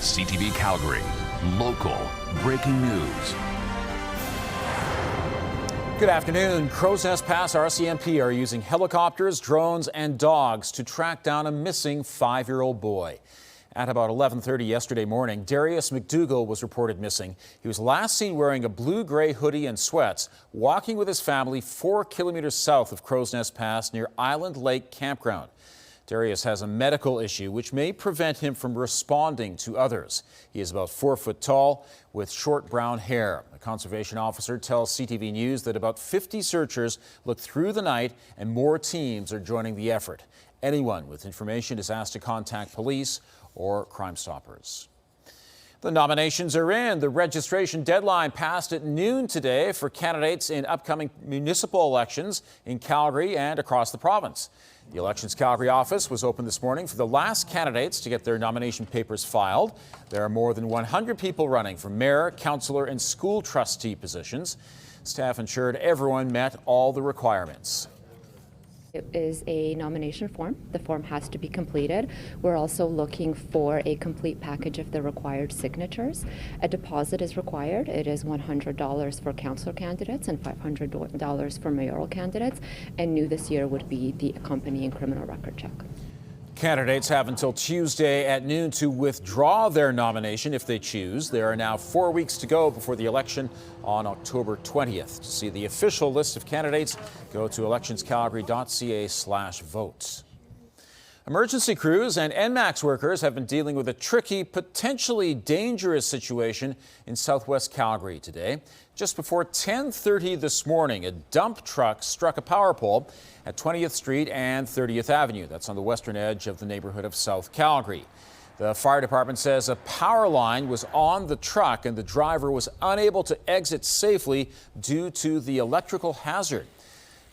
CTV Calgary, local breaking news. Good afternoon. Crowsnest Pass RCMP are using helicopters, drones and dogs to track down a missing 5-year-old boy. At about 11:30 yesterday morning, Darius McDougall was reported missing. He was last seen wearing a blue-gray hoodie and sweats, walking with his family 4 kilometers south of Crowsnest Pass near Island Lake Campground. Darius has a medical issue which may prevent him from responding to others. He is about 4 foot tall with short brown hair. A conservation officer tells CTV News that about 50 searchers looked through the night and more teams are joining the effort. Anyone with information is asked to contact police or Crime Stoppers. The nominations are in. The registration deadline passed at noon today for candidates in upcoming municipal elections in Calgary and across the province. The Elections Calgary office was open this morning for the last candidates to get their nomination papers filed. There are more than 100 people running for mayor, councillor and school trustee positions. Staff ensured everyone met all the requirements. It is a nomination form. The form has to be completed. We're also looking for a complete package of the required signatures. A deposit is required. It is $100 for councillor candidates and $500 for mayoral candidates. And new this year would be the accompanying criminal record check. Candidates have until Tuesday at noon to withdraw their nomination if they choose. There are now 4 weeks to go before the election on October 20th. To see the official list of candidates, go to electionscalgary.ca/vote. Emergency crews and NMAX workers have been dealing with a tricky, potentially dangerous situation in southwest Calgary today. Just before 10:30 this morning, a dump truck struck a power pole at 20th Street and 30th Avenue. That's on the western edge of the neighborhood of South Calgary. The fire department says a power line was on the truck and the driver was unable to exit safely due to the electrical hazard.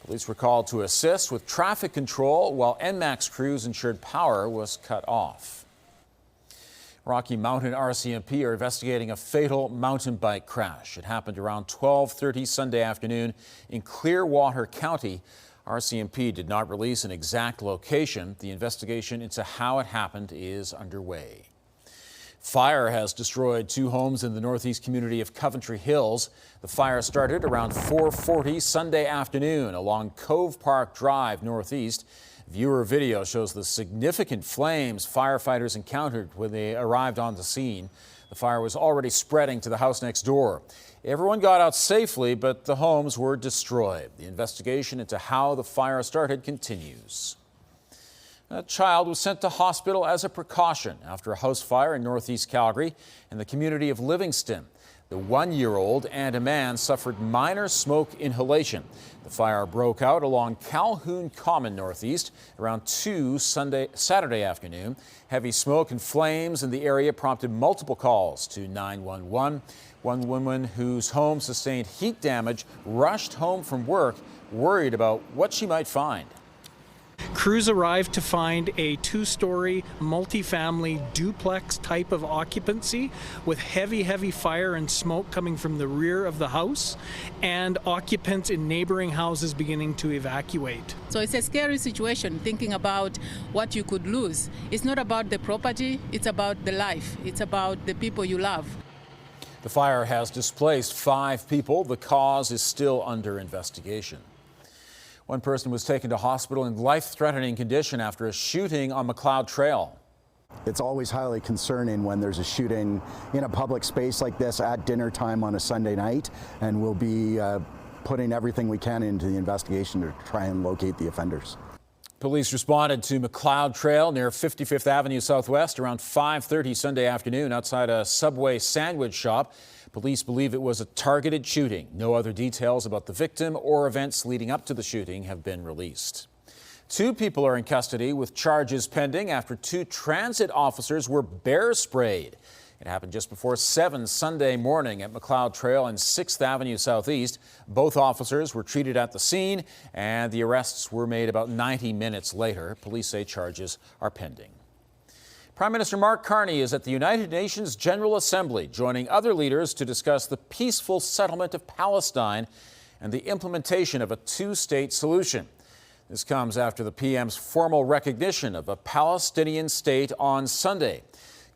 Police were called to assist with traffic control while NMAX crews ensured power was cut off. Rocky Mountain RCMP are investigating a fatal mountain bike crash. It happened around 12:30 Sunday afternoon in Clearwater County. RCMP did not release an exact location. The investigation into how it happened is underway. Fire has destroyed 2 homes in the northeast community of Coventry Hills. The fire started around 4:40 Sunday afternoon along Cove Park Drive northeast. Viewer video shows the significant flames firefighters encountered when they arrived on the scene. The fire was already spreading to the house next door. Everyone got out safely, but the homes were destroyed. The investigation into how the fire started continues. A child was sent to hospital as a precaution after a house fire in northeast Calgary and the community of Livingston. The 1-year-old and a man suffered minor smoke inhalation. The fire broke out along Calhoun Common northeast around 2 Saturday afternoon. Heavy smoke and flames in the area prompted multiple calls to 911. One woman whose home sustained heat damage rushed home from work, worried about what she might find. Crews arrived to find a 2-story multifamily duplex type of occupancy with heavy fire and smoke coming from the rear of the house and occupants in neighboring houses beginning to evacuate. So it's a scary situation thinking about what you could lose. It's not about the property, it's about the life. It's about the people you love. The fire has displaced 5 people. The cause is still under investigation. One person was taken to hospital in life-threatening condition after a shooting on Macleod Trail. It's always highly concerning when there's a shooting in a public space like this at dinner time on a Sunday night, and we'll be putting everything we can into the investigation to try and locate the offenders. Police responded to Macleod Trail near 55th Avenue Southwest around 5:30 Sunday afternoon outside a Subway sandwich shop. Police believe it was a targeted shooting. No other details about the victim or events leading up to the shooting have been released. 2 people are in custody with charges pending after 2 transit officers were bear sprayed. It happened just before 7 Sunday morning at Macleod Trail and 6th Avenue Southeast. Both officers were treated at the scene and the arrests were made about 90 minutes later. Police say charges are pending. Prime Minister Mark Carney is at the United Nations General Assembly, joining other leaders to discuss the peaceful settlement of Palestine and the implementation of a 2-state solution. This comes after the PM's formal recognition of a Palestinian state on Sunday.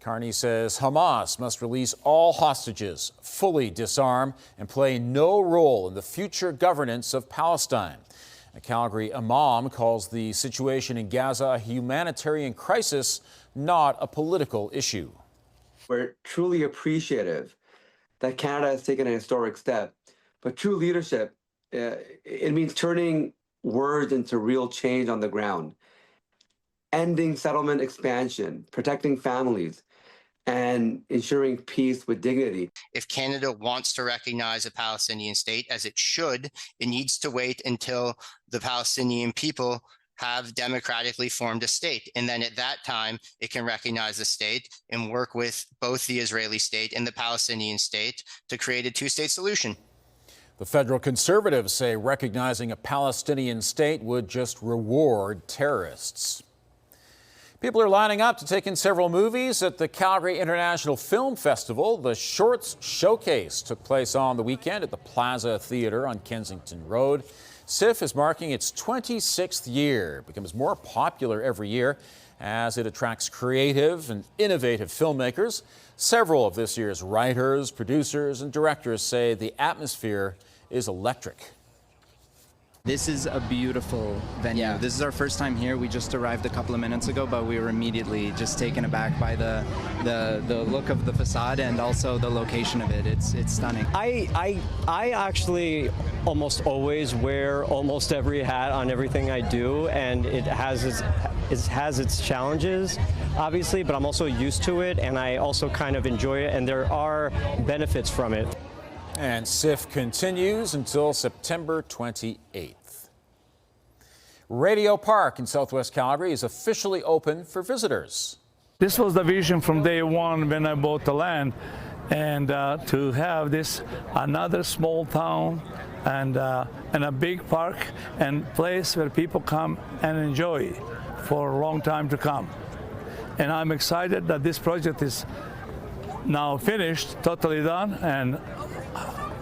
Carney says Hamas must release all hostages, fully disarm, and play no role in the future governance of Palestine. A Calgary imam calls the situation in Gaza a humanitarian crisis, not a political issue. We're truly appreciative that Canada has taken a historic step, but true leadership, it means turning words into real change on the ground, ending settlement expansion, protecting families, and ensuring peace with dignity. If Canada wants to recognize a Palestinian state, as it should, it needs to wait until the Palestinian people have democratically formed a state. And then at that time, it can recognize the state and work with both the Israeli state and the Palestinian state to create a two-state solution. The federal Conservatives say recognizing a Palestinian state would just reward terrorists. People are lining up to take in several movies at the Calgary International Film Festival. The Shorts Showcase took place on the weekend at the Plaza Theatre on Kensington Road. SIFF is marking its 26th year. It becomes more popular every year as it attracts creative and innovative filmmakers. Several of this year's writers, producers, and directors say the atmosphere is electric. This is a beautiful venue. Yeah. This is our first time here. We just arrived a couple of minutes ago, but we were immediately just taken aback by the look of the facade and also the location of it. It's stunning. I actually almost always wear almost every hat on everything I do, and it has its challenges, obviously, but I'm also used to it, and I also kind of enjoy it, and there are benefits from it. And SIFF continues until September 28th. Radio Park in Southwest Calgary is officially open for visitors. This was the vision from day one when I bought the land, and to have this another small town and a big park and place where people come and enjoy for a long time to come. And I'm excited that this project is now finished, totally done, and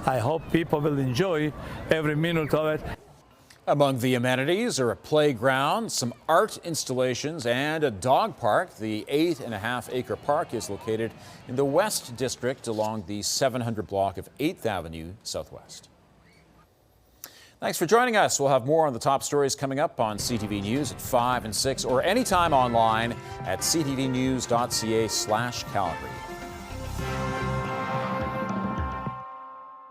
I hope people will enjoy every minute of it. Among the amenities are a playground, some art installations, and a dog park. The 8.5-acre park is located in the West District along the 700 block of 8th Avenue Southwest. Thanks for joining us. We'll have more on the top stories coming up on CTV News at 5 and 6 or anytime online at ctvnews.ca/Calgary.